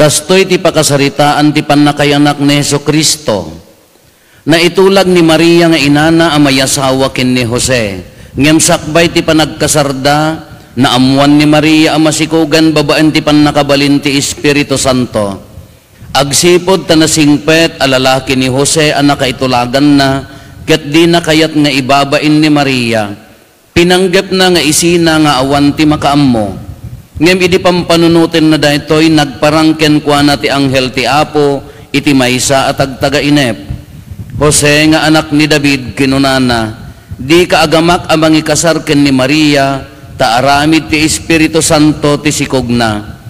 Kastoy ti pakasaritaan ti panakayanak ni Jesucristo, na itulag ni Maria nga inana ang mayasawa ken ni Jose. Ngem sakbay ti panagkasarda, na amuan ni Maria ang masikugan babaen ti panakabalin ti Espiritu Santo. Agsipod tanasingpet alalaki ni Jose ang nakaitulagan na, ket di na kayat nga ibabain ni Maria. Pinanggap na nga isina nga awan ti makaammo. Ngem idi pampanunutin na daytoy nagparangken kuana ti anghel ti Apo iti maysa at agtaga-inep. Jose nga anak ni David kinunana, di kaagamak amang ikasar ken ni Maria, taaramid ti Espiritu Santo ti sikogna.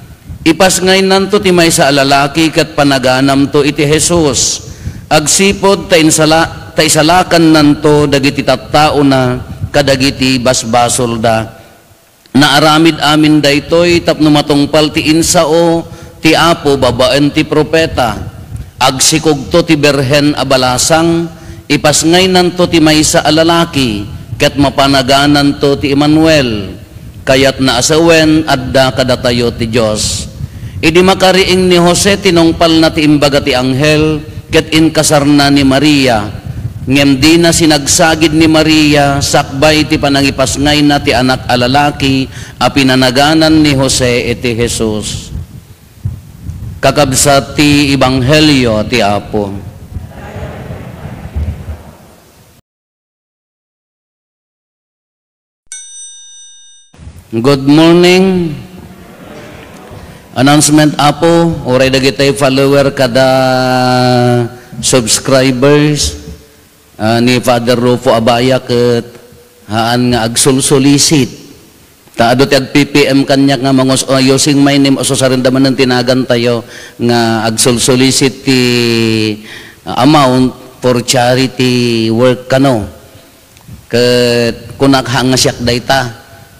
Ipas ngay nanto ti maysa alalaki kat panaganam to iti Jesus. Agsipod ta isalakan nanto dagiti tattao na kadagiti basbasol da. Naaramid amin daytoy tapno matungpal ti insao ti Apo babaen ti propeta. Agsikogto ti berhen abalasang, ipasngay nanto ti maysa alalaki, ket mapanaganan to ti Emmanuel, kayat naasawen adda kadatayo ti Dios. Idi makariing ni Jose tinungpal na ti imbaga ti anghel, ket inkasarna ni Maria. Ngem di na sinagsagid ni Maria, sakbay ti panangipasngay na ti anak alalaki, a pinanaganan ni Jose iti Jesus. Kakabsat ti Ebanghelyo ti Apo. Good morning. Announcement Apo, oray dagitay follower kada subscribers ni Father Rufo Abaya ket haan nga agsulsulisit. Taado ti ag-PPM kanya nga mga using my name oso sarindaman ng tinagan tayo nga agsulsulisit ti amount for charity work kano. Ket kunak hang siyak dayta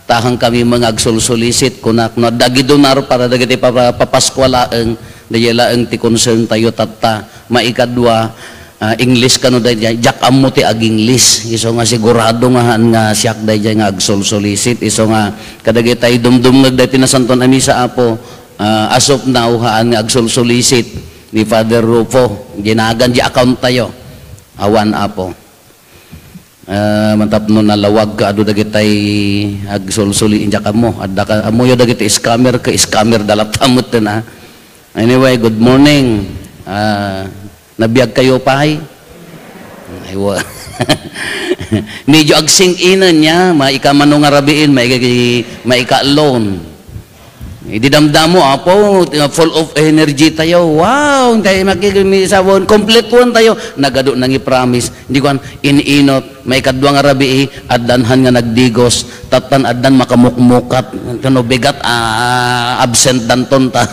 tahang kami mga agsulsulisit kunak no dagi donar para dagiti papaskwalaeng dayalaeng ti concern tayo tatta maikadwa English kano dayjay jak ammo ti ag English iso nga sigurado nga siyak dayjay nga agsulsulisit iso nga kadagitay dumdumngeg daytoy na santon ami sa Apo as of now haan nga agsulsulisit ni Father Rufo ginagan di account tayo awan Apo mantapno na lawag ka adu dagitay agsulsuli jak ammo adda ka ammo yo dagiti scammer ka scammer dalat-amot na. Anyway, good morning. Nabiyag kayo pahay? Aywa. Medyo agsing inan niya, maika manong arabiin, maika loan. Ididamdamo Apo, full of energy tayo. Wow, tayo makikimisawon, complete one tayo. Nagado nang i-promise. Hindi ko iniinot, maikadwang arabii, addanhan nga nagdigos, tatan addan makamukmukat, kano bigat, absent danton ta.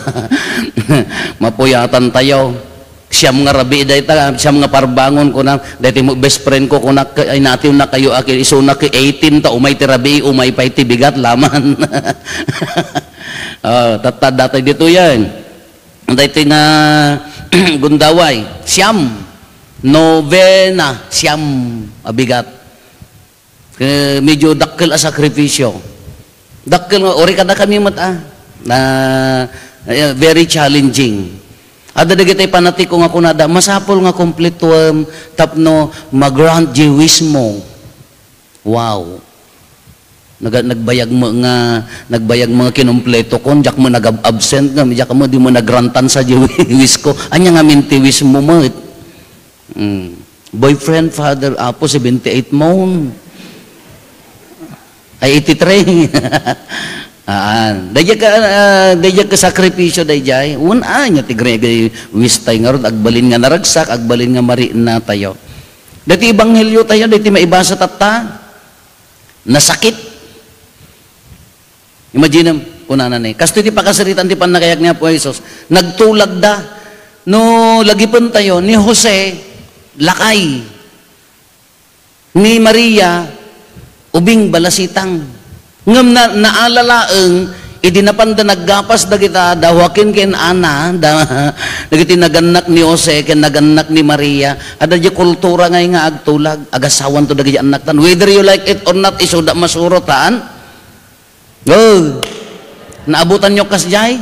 Mapuyatan tayo. Siyam nga rabi dayta siyam nga parbangon ko na dayta mo best friend ko kunak ay natin na kayo akil iso na 18 ta umay ti rabi umay pay ti bigat laman. Tatad datay dito yan dayta nga gundaway siyam novena siyam abigat medyo dakkel a sakripisyo dakkel nga ori kada kami mata na very challenging. Ada dagitay panati ko nga kunada masapol nga kompletuam tapno mag-grant Jewismo. Wow. Nagbayag mo nga kinumpleto kon jak mo nag-absent nga jak mo di mo nagrantan sa Jewis ko. Anya nga mintiwismo mo. Boyfriend Father Apo 78 mo. Ay 83. Dayjay ka sakripisyo dayjay una nya ti Gregory wistay nga rod agbalin nga naragsak agbalin nga mari na tayo dati ebanghelyo tayo dati maibasa tatta nasakit imagine kunana ni kasto ti pakasaritan ti panakayak ni Apo Jesus nagtulag da no lagipon tayo ni Jose lakay ni Maria ubing balasitang ngam na naalalaeng idinapanda naggapas dagita dawakin ken ana dagiti naganak ni Jose ken naganak ni Maria ada di kultura ngay nga agtulag agasawan to dagiti anak tan whether you like it or not isuda masurotan naabutan nyo kasjay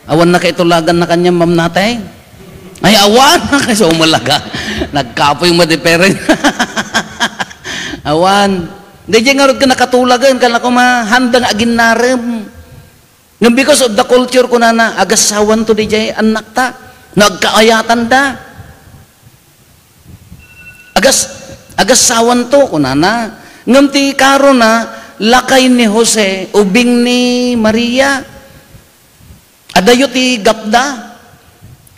Awan na kaitulagan na kanya ma'am natay. Ay, awan na kasi umalaga. Nagkapoy mo di peren. Awan. Di dyan nga rin ka nakatulagan, kala ko mahandang agin narem. Nung because of the culture ko na agasawan to di dyan, anak ta. Nagkaayatan da. Agasawan to ko na. Ngam ti karo na, lakay ni Jose, ubing ni Maria. Adayo ti gapda.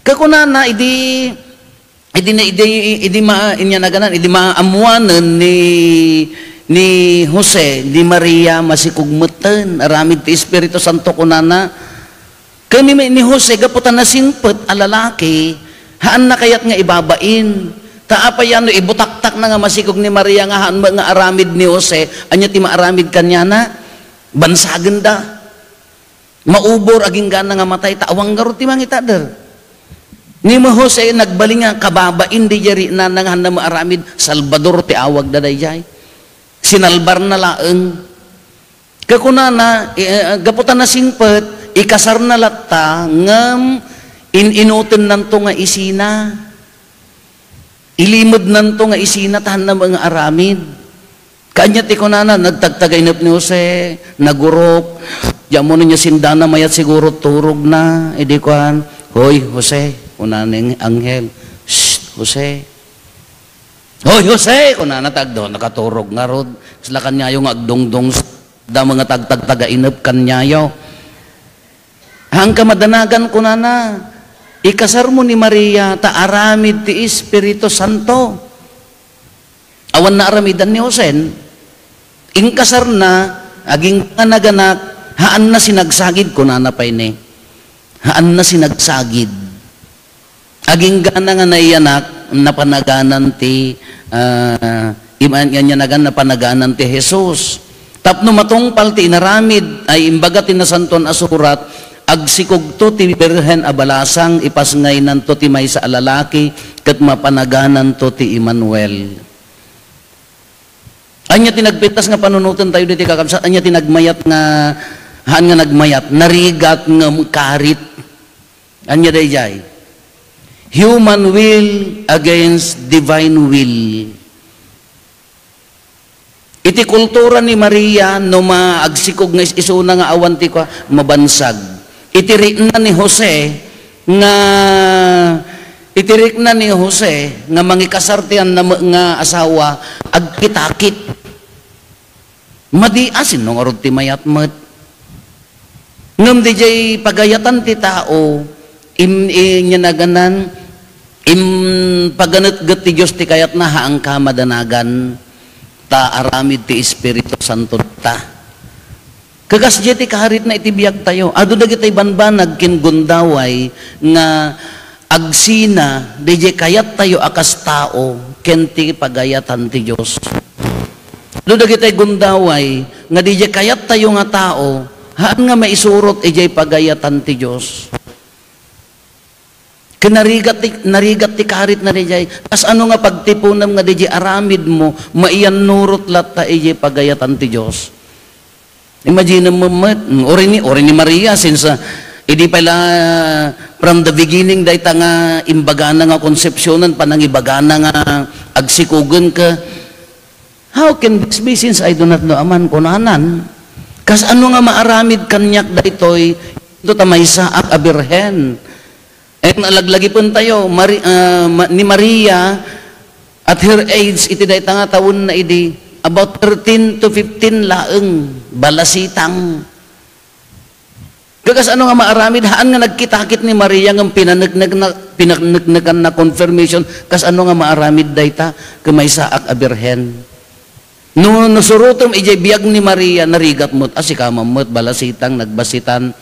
Kakunana, idi maamuanan ni Jose, di Maria, masikugmutan, aramid ti Espiritu Santo kunana. Kami ni Jose, gaputan na singpet, alalaki, haan na kayat nga ibabain. Taapayano, ibutaktak na nga masikog ni Maria nga haan nga aramid ni Jose, anya ti maaramid kanya na, bansagan da. Maubor, aging gana nga matay, taawang garot ti mangitader. Ni mo Jose, nagbaling nga kababain di jari na nangahanda mo aramid, Salvador ti awag da dayjay. Sinalbar na laeng. Kakunana, gaputan na singpet, ikasar na lata, ngam, inutin nanto nga isina. Ilimod nanto nga isina, tahan na mga aramid. Kanya ti kunana, nagtagtagay ni Jose, nagurok, diyan mo niya sindana, mayat siguro turog na, edi kuhan, hoy, Jose, kunaning anghel, shh, Jose. Hoy, Jose! Kunana tagdo, nakaturog nga rod. Sila kanyayo nga agdongdong da mga tagtag-taga-inap kanyayo. Hang kamadanagan kunana, ikasar mo ni Maria, taaramid ti Espiritu Santo. Awan na aramidan ni Jose. Ingkasar na, aging naganak, haan na sinagsagid kunana pa ini. Haan na sinagsagid. Aging gana nga naiyanak, napanaganan ti napanaganan ti Jesus. Tapno matungpal ti inaramid, ay imbaga ti nasanton asurat, agsikog to ti Birhen abalasang, ipasngay nanto ti may sa alalaki, kat mapanaganan to ti Emmanuel. Anya tinagpitas nga panunutan tayo diti kakamsat, anya tinagmayat nga, haan nga nagmayat, narigat nga karit. Anya dayjay. Human will against divine will. Iti kultura ni Maria no maagsikog nga isuna nga awanti ko mabansag. Itirik na ni Jose nga mangikasartian na nga asawa agkitakit. Madiasin nung arod ti mayatmet. Ngam di jay pagayatan ti tao naganan paganat ti Diyos ti kayat na haang ka madanagan ta aramid ti Espiritu Santo ta. Kagas ti kaharit na itibiyag tayo. Ado dagitay banbanag kin gundaway nga agsina di kayat tayo akas tao ken ti pagayatan ti Diyos. Ado dagitay gundaway nga di kayat tayo nga tao haan nga maisurot ijay pagayatan ti Diyos. Kinarigat ti karit na dijay. Kas ano nga pagtipunam nga dijay aramid mo, maiyan nurot lat ta ijay pagayatan ti Diyos. Imagine mo, ori ni Maria, since hindi pala from the beginning, dahi ta nga imbagana nga konsepsyonan, panangibagana nga agsikugan ka. How can this be since I do not know aman kunanan? Kas ano nga maaramid kanyak daytoy, ito tamay saak a birhen. Alaglagi pun tayo, ni Maria, at her age, iti dahi ta nga taon na idi, about 13 to 15 laeng, balasitang. Kagas ano nga maaramid, haan nga nagkitakit ni Maria ng pinagnagnagan na confirmation, kas ano nga maaramid dahi ta, kamay saak a birhen. No surutom ijay biyag ni Maria, narigat mo't, asikama mo't, balasitang, nagbasitan.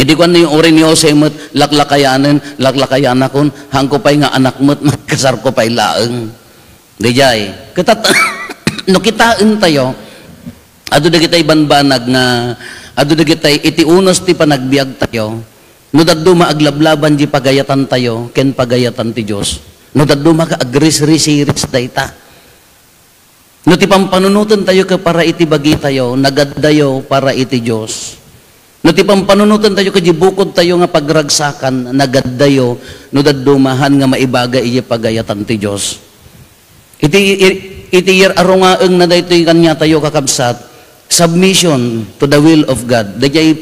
Hindi ko ano yung uri ni Jose mo't, laklakayanan kon, hangko pa'y nga anak mo't, magkasar ko pa'y laeng. Di jay. No kitaan tayo, ado na kita'y banbanag nga, ado na kita'y itiunos ti panagbiag tayo, no daddo maaglablaban di pagayatan tayo, ken pagayatan ti Diyos. No daddo maga-agris-risiris dayta. No ti pampanunutan tayo ka para iti bagi tayo, nagaddayo para iti Diyos. No ti pampanunutan tayo kay bukod tayo nga pagragsakan nagaddayo no daddumahan nga maibagay iya pagayatan ti Dios. Iti arongaeng na daytoy kanya tayo kakabsat submission to the will of God. Dayay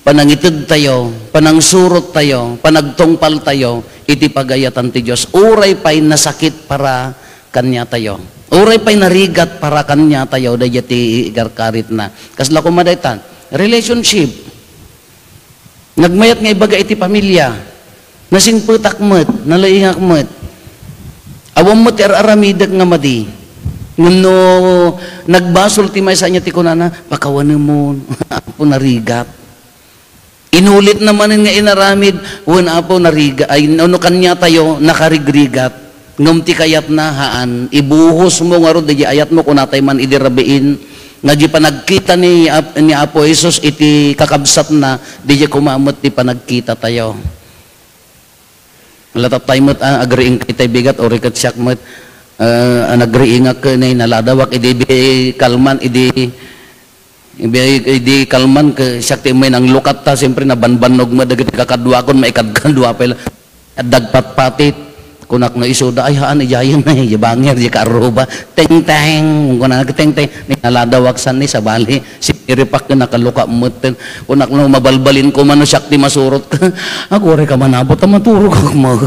panangitud tayo, panangsurot tayo, panagtungpal tayo, iti pagayatan ti Dios. Uray pay nasakit para kanya tayo. Uray pay narigat para kanya tayo, dayay ti igarkarit na. Kasla kumadaytan, relationship. Nagmayat nga ibaga iti pamilya. Nasing putak met, nalaingak met. Awam mo ti aramidag nga madi. Ngano nagbasol ti may sa niya ti kunana, pakawanan mo, apo narigat. Inulit naman nga inaramid, wan apo narigat, ay ano kanya tayo, nakarigrigat. Ngam ti kayat na haan, ibuhos mo nga ro, di ayat mo kunatay man idirabiin, nga di panagkita ni Apo Jesus, iti kakabsat na, di kumamot ti panagkita tayo. Latat tayo mo't, agriing kitay bigat, o rikat siyak mo't, nagriingak ka na naladawak idi kalman idi kalman ka sakti may nang lukat ta siyempre na banbanog mo dagiti kakadwa kon maikadkadwa pala dagpatpatit kunak na isuda ay haan ijayan na ibangir di karuba teng teng kunak teng teng naladawak san ni sa bali siripak ka nakaluka mo kunak no mabalbalin ko man sakti masurot ka ako re ka manabot ta maturo ka mo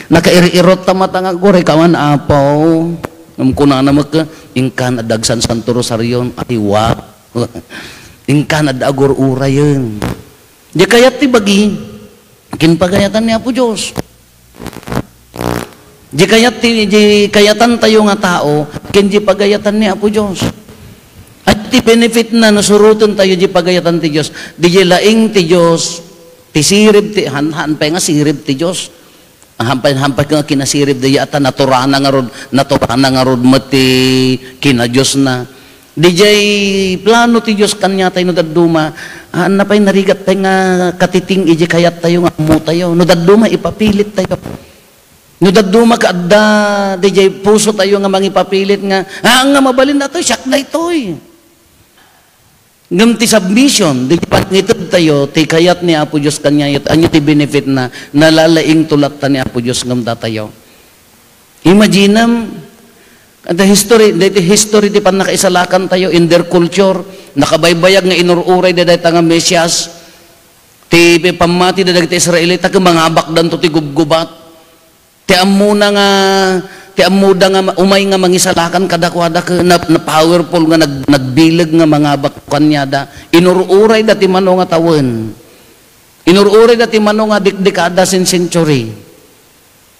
nakairi-irot tamata nga gore kaman apaw kuna na maka ingkan adagsan Santo Rosario ay wa ingkan ad agor urayen di kayat ti bagi kinpagayatan ni Apo Dios di kayatan tayo nga tao kin di pagayatan ni Apo Dios at ti benefit na nasuruton tayo di pagayatan ti Dios di laing ti Dios ti sirib ti han pa nga sirib ti Dios hampay nga kinasirib daya ata naturana nga rod mati kina Diyos na dijay plano ti Diyos kanya tayo no daduma na pa'y narigat tayo nga katiting iji kayat tayo nga mo tayo no daduma ipapilit tayo no daduma kaadda dijay puso tayo nga mangipapilit nga nga mabalin na to siyak na ito'y ngam ti submission, di pagngitod tayo, ti kayat ni Apo Diyos kanya, anyo ti benefit na nalalaing tulak ta ni Apo Diyos ngam da tayo. Imaginam, the history ti pan nakaisalakan tayo in their culture, nakabaybayag nga inururay da dahi nga Mesyas, ti pamati da dahi ti Israelita, kamangabak dan to ti gubgubat, ti amuna nga ti amuda nga umay nga mangisalakan kadakwada ka na powerful nga nagbilag nga mga bakukanyada inururay dati mano nga tawen inururay dati mano nga dekada sin century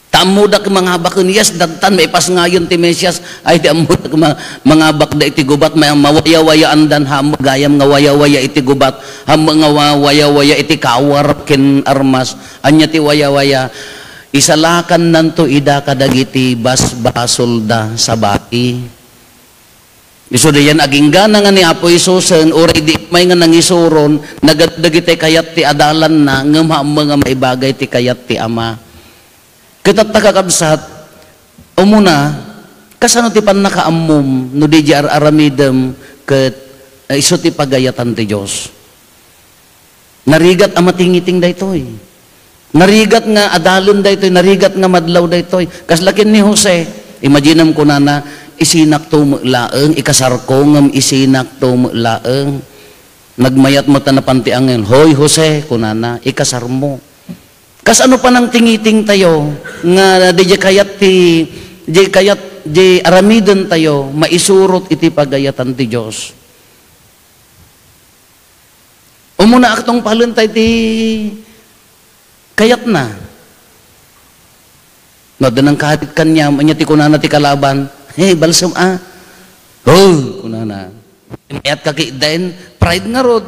tamuda ka mga bakun yes dagtan may pas ngayon ti Mesyas ay ti amuda ka mga bakda iti gubat may mawaya-wayaan dan ham gayam nga waya-waya iti gubat ham nga waya-waya iti kawar ken armas anya ti waya-waya isalakan nanto ida kadagiti basbasol da sa baki. Iso dayan aging gana nga ni Apo Isusen oray di may nga nangisuron nagadagiti kayat ti adalan na ngem mga maibagay ti kayat ti Ama. Ketat takakabsat umuna kasano ti pan nakaammom no di aramidem ket isu ti pagayatan ti Dios. Narigat amatingiting daytoy. Narigat nga adalon daytoy, narigat nga madlaw daytoy. Kaslakin ni Jose, imaginam ko na isinak to laeng, ikasarko ngam isinak to laeng. Nagmayat mo ta na pantiangel, hoy Jose, kunana, ikasar mo. Kas ano pa nang tingiting tayo, nga di kayat aramidon tayo, maisurot iti pagayatan ti Diyos. Umuna aktong palantay ti kayat na. No, danang kahit kanya, anya ti kunana ti kalaban, hey, balsam oh, kunana. Mayat kakidain, pride nga rod.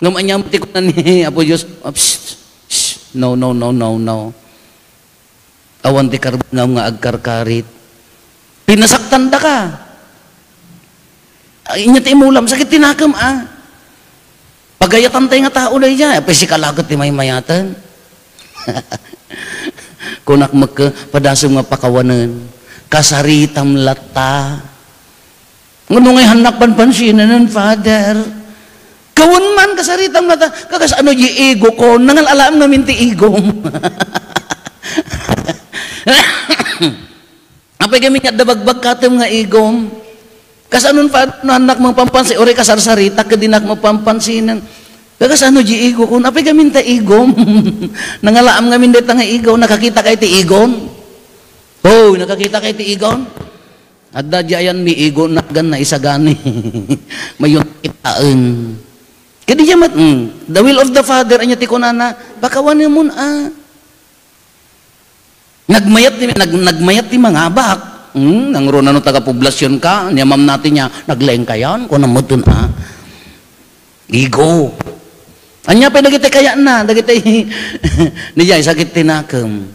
Ngam anya ti kunana ni Apo Diyos, no. Awan ti karbangam nga agkarkarit. Pinasaktan da ka. Inya ti imulam, sakit tinakam Pagayatan tayo nga tao na iya, pwede si kalagot ti may mayatan. Kunak magka padasong nga pakawanan kasaritam lata ngano ngay hanak panpansinan Father Kawon man kasaritang mata, kakas ano di ego ko, nangal-alam namin ti igom. Apay kami nga dabagbag katem nga igom. Kas anon pa anak mong pampansin, ore kasarsarita, kadinak mong pampansinan. Kakas ano di ego ko, apay kami ta igom. Nangalaam kami dito nga igom, nakakita kay ti igom. Oh, nakakita kay ti igom. Adda diyan mi ego nakgan na isagani. Mayon kitaan. Kadi jamat, the will of the Father, anya ti kunana, bakawan mo Nagmayat ti mga bak. Nangro na no taga-poblasyon ka, niyamam natin niya, naglaeng kayan, kung namutun Ego. Anya pa nagitay kaya na, nagitay, niyay sakit tinakam.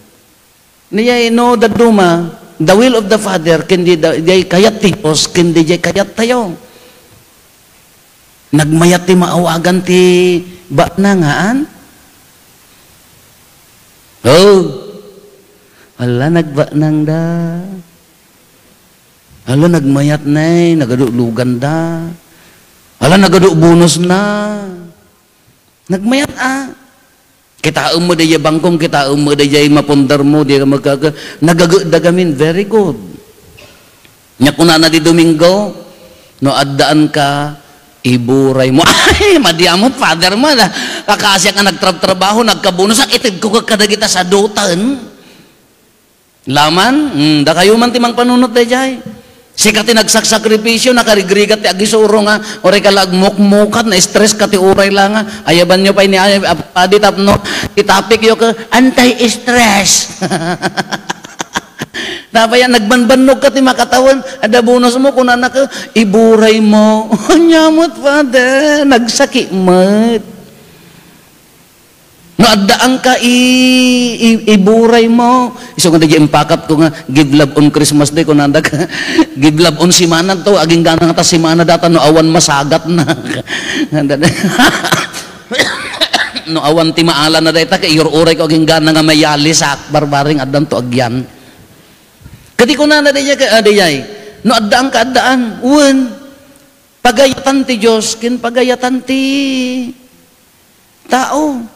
Niyay no daduma, the will of the Father, kundi jay kayat ti Diyos, kundi jay kayat tayo. Nagmayat ti maawagan ti ba na ngaan? Oh, ala nagba nang da. Ala nagmayat na, nagadulugan da. Ala nagadu bonus na. Nagmayat Kita mo da bangkong, kita mo da mapundar mo, di ka magkaga. Nagagagamin, very good. Nya kuna na di Domingo, no addaan ka, iburay mo. Ay, madiamot, father mo na. Kakasya ka nagtrabaho, nagkabunus, ang itid ko kadagita sa dutan. Laman, da kayo man timang panunot da jay. Sika ti nagsakripisyo, nakarigrigat ti agisuro nga, oray ka lagmukmukat, na stress ka ti uray lang nga. Ayaban nyo pa ini, adi tapno, itapik yo ka, anti-stress. Napaya nagbanbanog ka ti makatawan, ada bonus mo kung anak ka, iburay mo. Nyamot father, nagsaki mat. No addaan ka iburay mo. Iso nga di impakat ko nga give love on Christmas Day ko nanda ka. Give love on simana to, aging ganang ta simana data no awan masagat na. No awan ti maala na data ka iuray ko aging ganang nga mayali sa barbaring addan to agyan. Kati ko na diya ka adiyay, no addaan ka addaan, pagayatan ti Diyos, kin pagayatan ti tao.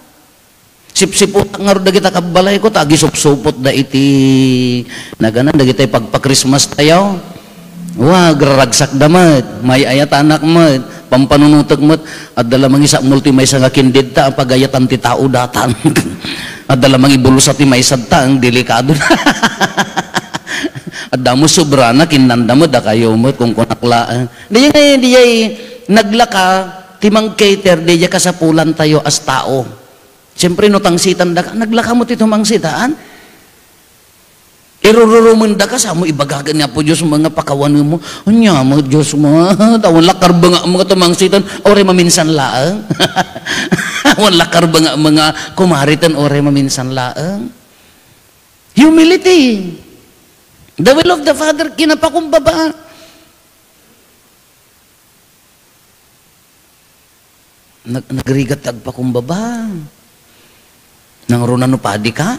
Sip-sipot nga ro dagita kabalay ko, tagi supsupot da iti, naganan dagita pagpa-Christmas tayo. Graragsak damat, may ayat anak mat, pampanunutag mat, at dalamang isa multi may nga kindid ta, pagayatan ti tao datan. At dalamang ibulus at ti may sadta, ang delikado na. At damo sobra na, kinanda mo, da kayo mo, kung kunaklaan. Diyay, naglaka, timang cater, diyay kasapulan tayo as tao. Siyempre, no tangsitan da ka, naglaka mo tito mangsitaan. Irururuman da ka, sa mo ibagagan nga po Diyos, mga pakawan mo. Anya mo, Diyos mo, tawon lakar ba nga mga tumangsitan, ore maminsan laang. Tawan lakar ba nga mga kumaritan, ore maminsan laang. Humility. The will of the Father, kinapakumbaba. Nagrigat agpakumbaba. Nangruna no padi ka?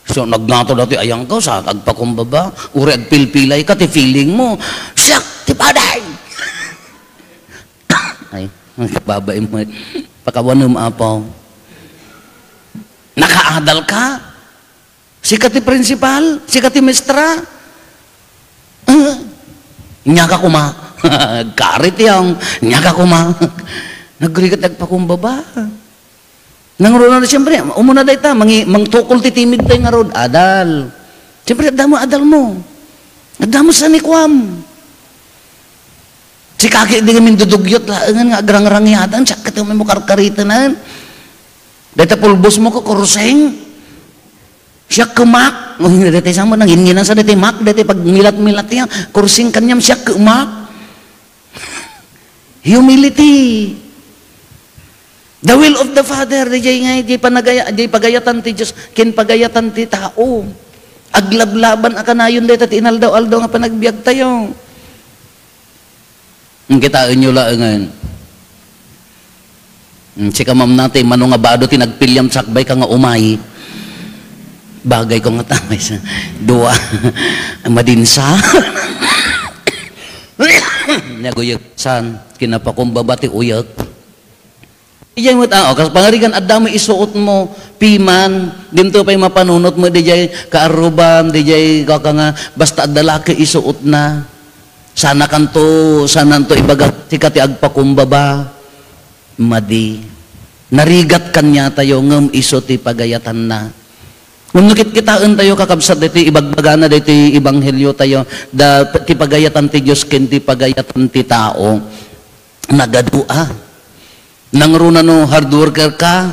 So nagnato dati ayang ko sa agpakumbaba. Uri agpilpilay ka, ti feeling mo. Siyak, ti paday! Ay, babay mo. Pakawan mo apaw. Nakaadal ka? Sikat ti principal? Sikat ti mestra? Nyaka kuma. Karit yang. Nyaka kuma. Nagrigat agpakumbaba. Nangruna na siyempre, umuna da ita, mangtukol ti timid tayo nga rod, adal. Siyempre, adal mo. Adamo sa nikwam. Si kaki di kami dudugyot, laangan nga, agrang-rangyatan, siya ka may mukarkaritanan. Dahil pulbos mo ko, kuruseng. Siya kumak. Dahil sama, nanginginan sa dahil mak, dahil pag milat-milat yan, kursing kanyam, siya kumak. Humility. The will of the Father, di pagayatan ti Diyos, kin pagayatan ti tao. Aglablaban akanayon dito, at inaldaw-aldaw nga panagbiag tayo. Ang kitaan nyo laangan. Sika mam natin, mano nga bado tinagpilyam sakbay ka nga umay. Bagay ko nga tamay sa dua. Madinsa. Naguyag san, kinapakumbaba ti uyak. Dijay mo tao, kas pangarigan adda mo isuot mo piman, dinto pa'y mapanunot mo dijay kaaruban, dijay kaka nga basta adala ka isuot na. Sana kanto ibagat sikati agpakumbaba. Madi. Narigat kanya tayo ngem iso ti pagayatan na. Ngem kitaan tayo kakabsat diti ibagbagana diti ebanghelyo tayo da ti pagayatan ti Dios ken ti pagayatan ti tao. Nagadua. Nangruna no hard worker ka,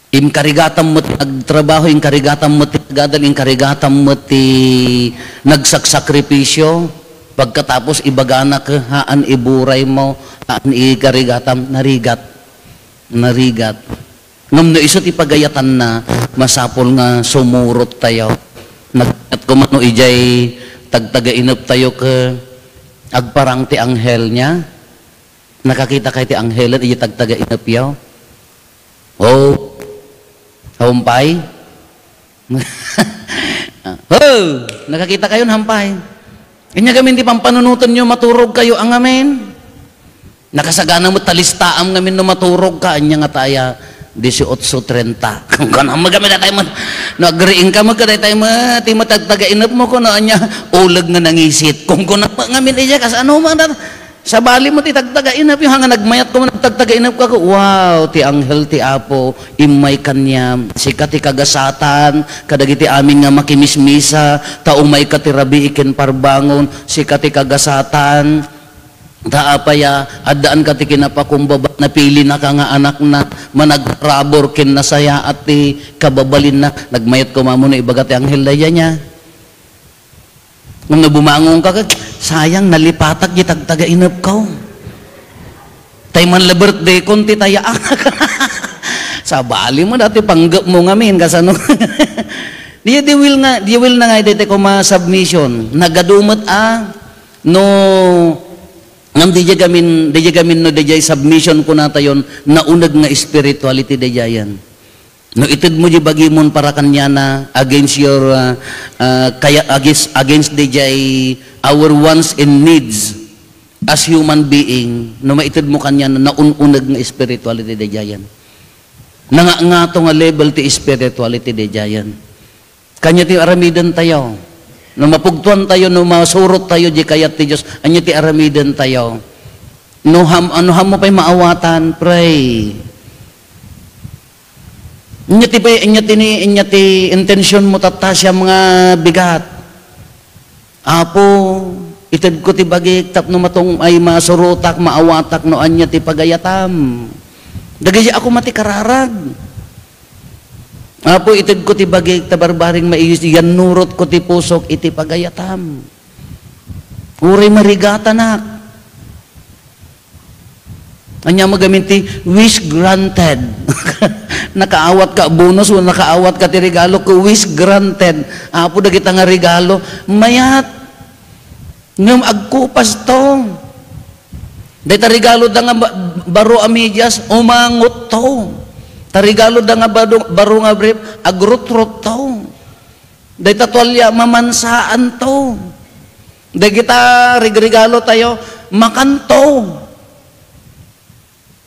imkarigatam mo ti nagtrabaho, imkarigatam mo ti gadal, imkarigatam mo ti nagsakripisyo, pagkatapos ibagana ka, haan iburay mo, haan ikarigatam, narigat. Ngam no iso ti pagayatan na, masapol nga sumurot tayo. At kumano ijay, tagtagainap tayo ka, agparang ti anghel niya, nakakita kay ti anghelan iya tagtaga inapyaw. Oh. Hampay. Oh, nakakita kayo ng hampay. Inya gamin di pampanunutan nyo maturog kayo ang amen. Nakasagana mo talistaam ngamin no maturog ka anya nga taya 18:30. Kung kana magamit tayo mo nagriing ka magkaday tayo ti matagtaga inap mo ko na anya ulag nga nangisit. Kung kuna ngamin iya kas ano man sa bali mo ti tagtagainap yung hanga nagmayat ko nagtagtagainap ka ko. Wow, ti anghel ti Apo imay kanya sika ti kagasatan kadagiti amin nga makimismisa taumay ka ti rabi iken parbangon sika ti kagasatan taapaya addaan ka ti kinapakumbaba napili na ka nga anak na managrabor ken nasaya at ti kababalin na nagmayat ko mamo na ibaga ti anghel daya niya. Nung nabumangong ka, sayang nalipatag gitagtaga inap ka. Tay man la birthday kon ti taya. Sa bali mo dati panggap mo ngamin kasano. Di will na nga dito ko ma-submission. Nagadumat no ngam di gamin no di submission ko nata yon naunag nga spirituality di yan. No itid mo di bagimon para kanya na against your against our wants and needs as human being no maitid mo kanya na naununag nga spirituality di jayan. Nga to nga level ti spirituality di jayan. Kanya ti aramidan tayo. No mapugtuan tayo no masurot tayo di kayat ti Dios anya ti aramidan tayo. No ham mo pay maawatan, pray. Inyati intention mo tatasya mga bigat. Apo, itid ko ti bagik tap no matong ay masurutak, maawatak no anya ti pagayatam. Dagay ako mati kararag. Apo, itid ko ti bagik tabarbaring maiyos, yan nurot ko ti pusok iti pagayatam. Uray marigatanak. Anya magaminti wish granted. Nakaawat ka bonus o nakaawat ka ti regalo ko wish granted. Apo dagita nga regalo mayat ngem agkupas to. Dayta regalo da nga baro amidyas umangot to. Ta regalo da nga baro nga brief agrutrot to. Dayta tuwalya mamansaan to. Dagita regalo tayo makanto.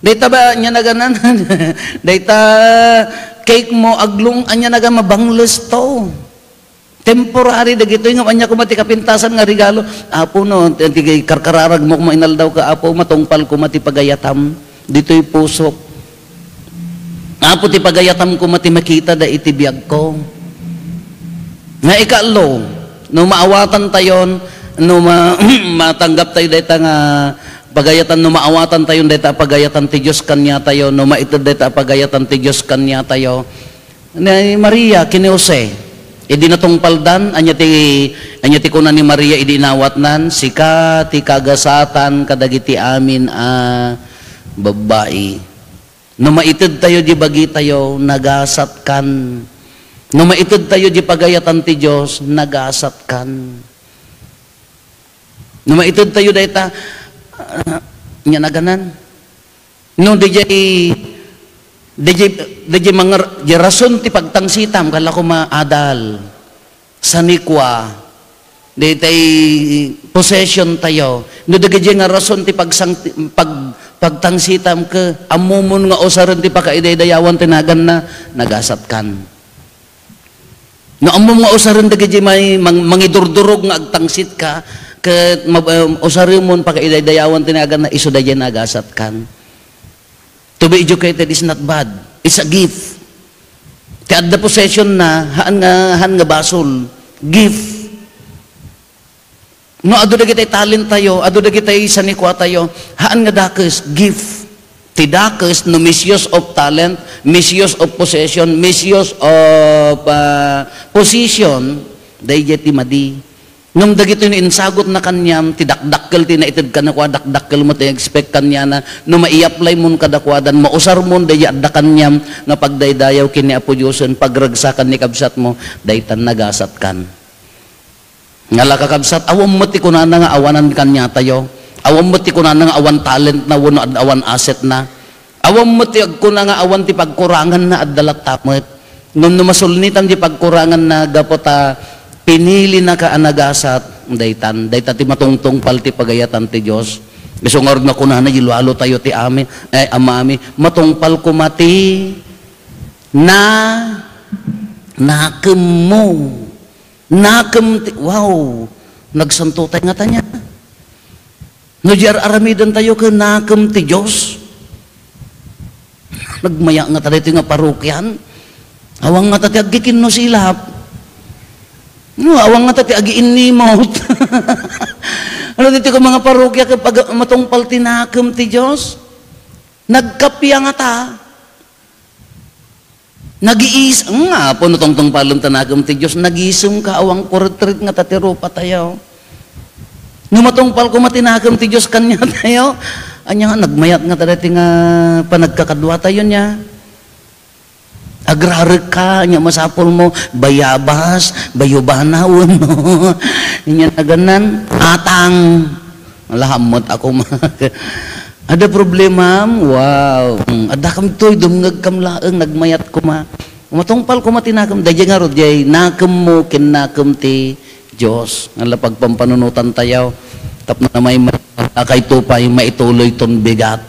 Dayta ba nya naganan? Dayta cake mo aglong anya naga mabangles to. Temporary dagito nga anya ko mati kapintasan nga regalo. Apo no tigay karkararag mo kumainal daw ka apo matungpal ko mati pagayatam ditoy pusok. Apo ti pagayatam ko mati makita da iti biag ko. Nga ikalo no maawatan tayon no matanggap tayo dayta nga pagayatan no maawatan tayo dayta pagayatan ti Dios kanya tayo no maited dayta pagayatan ti Dios kanya tayo ni Maria kini Jose idi natungpaldan anya ti kunan ni Maria idi nawatnan sika ti kagasatan kadagiti amin babae no maited tayo di bagi tayo nagasat kan no maited tayo di pagayatan ti Dios nagasat kan no maited tayo dayta nya naganan no DJ mga rason ti pagtangsitam kala ko maadal sanikwa Di tay possession tayo. No dagiti nga rason ti pagtangsitam ka, amumon nga usaran ti pakaidaydayawan tinagan na nagasat kan. No amum nga usaran dagiti may mangidurdurog nga agtangsit ka, ket usaran mon pakaidaydayawan tinagan na isu dayay nagasat kan. To be educated is not bad. It's a gift. Kaya the possession na haan nga basol. Gift. No, ado dagiti talent tayo, ado dagiti sanikwa tayo, haan nga dakes, gift. Ti dakes no misuse of talent, misuse of possession, misuse of position, dayjay ti madi. Nung dagito ni insagot na kanyam, ti dakdakkel ti naitid ka na kwa, dakdakkel mo ti expect kanya na, no mai-apply mo kadakwadan, mausar mo dayjay adda kanyam, nga pagdaydayaw kini Apo Diyosen, pagragsakan ni kabsat mo, daytan nagasat kan. Nga lakakabsat, awam mo ti kunana nga awanan kanya tayo. Awam mo ti kunana nga awan talent na wano at awan asset na. Awam mo ti agkuna nga awan ti pagkurangan na at dalat tamot. Ngam numasulnitan ti pagkurangan na gapota pinili na ka anagasat. Daytan ti matungtong pal ti pagayatan ti Diyos. Bisungor nga kunana yilwalo tayo ti ami, amami. Matungpal kumati na nakem mo. Wow, nagsanto tayo nga tanya. No, diyar aramidan tayo ka nakam ti Diyos. Nagmaya nga tayo nga parokyan. Awang nga tayo agikin no silap. No, awang nga tayo agiin ni maut. Ano dito ka mga parokya kapag matungpal tinakam ti Diyos? Nagkapya nga ta. Nag-iis, nga po nutong palong tanagam ti Diyos, nag-iisum ka awang portrait nga tatiro pa tayo. Numatungpal ko matinagam ti Diyos kanya tayo, anya nga nagmayat nga tayo nga panagkakadwa tayo niya. Agrarek ka, anya masapol mo, bayabas, bayubanawon mo, inya na ganan, atang, lahamot ako ada problema, wow. Ada kam toy dumngag kam laeng nagmayat ko ma. Matungpal ko matinakam dayjay nga rod jay nakam mo kinakam ti Dios. Nga pagpampanunutan tayo. Tapno na may kay tupay maituloy ton bigat.